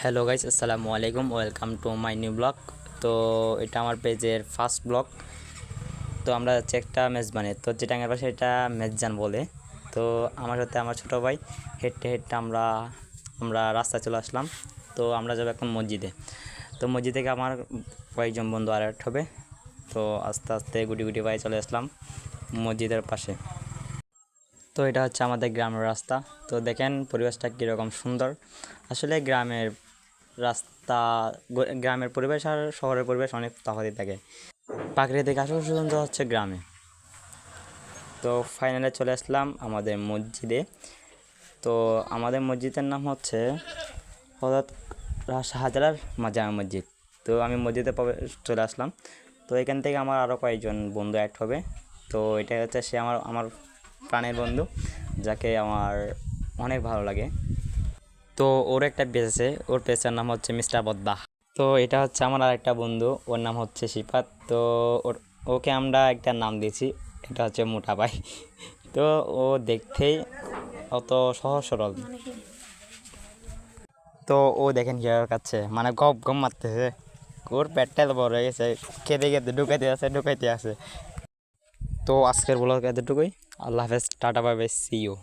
Hello guys, আসসালামু আলাইকুম। Welcome to my new blog. তো এটা আমার পেজের ফার্স্ট ব্লগ। তো আমরা হচ্ছে একটা মেজবানে, তো চিটাঙ্গের পাশে এটা মেজজান বলে। তো আমার সাথে আমার ছোটো ভাই হেঁটে হেঁটে আমরা আমরা রাস্তায় চলে আসলাম। তো আমরা যাবো এখন মসজিদে। তো মসজিদ থেকে আমার কয়েকজন বন্ধু আর হবে। তো আস্তে আস্তে গুটি গুটি পায়ে চলে আসলাম মসজিদের পাশে। তো এটা হচ্ছে আমাদের গ্রামের রাস্তা। তো দেখেন পরিবেশটা কীরকম সুন্দর। আসলে রাস্তা গ্রামের পরিবেশ আর শহরের পরিবেশ অনেক তফাৎ থাকে। প্রাকৃতিক আসল সুগন্ধ হচ্ছে গ্রামে। তো ফাইনালে চলে আসলাম আমাদের মসজিদে। তো আমাদের মসজিদের নাম হচ্ছে হযরত শাহজালাল জামে মসজিদ। তো আমি মসজিদে চলে আসলাম। তো এখান থেকে আমার আরও কয়েকজন বন্ধু অ্যাড হবে। তো এটাই হচ্ছে সে আমার আমার প্রাণের বন্ধু, যাকে আমার অনেক ভালো লাগে। তো ওর একটা পেজ আছে, ওর পেজটার নাম হচ্ছে মিস্টার বদ্দা। তো এটা হচ্ছে আমার আরেকটা বন্ধু, ওর নাম হচ্ছে শিফাত। তো ওকে আমরা একটা নাম দিয়েছি, এটা হচ্ছে মোটা ভাই। তো ও দেখতেই অত সহজ সরল। তো ও দেখেন কীভাবে খাচ্ছে, মানে গপ গম মারতেছে। ওর পেটটা তো বড় হয়ে গেছে, খেতে খেতে ঢুকাইতে আছে। তো আজকের ব্লগ এতটুকুই। আল্লাহ হাফেজ, tata, bye bye, see you.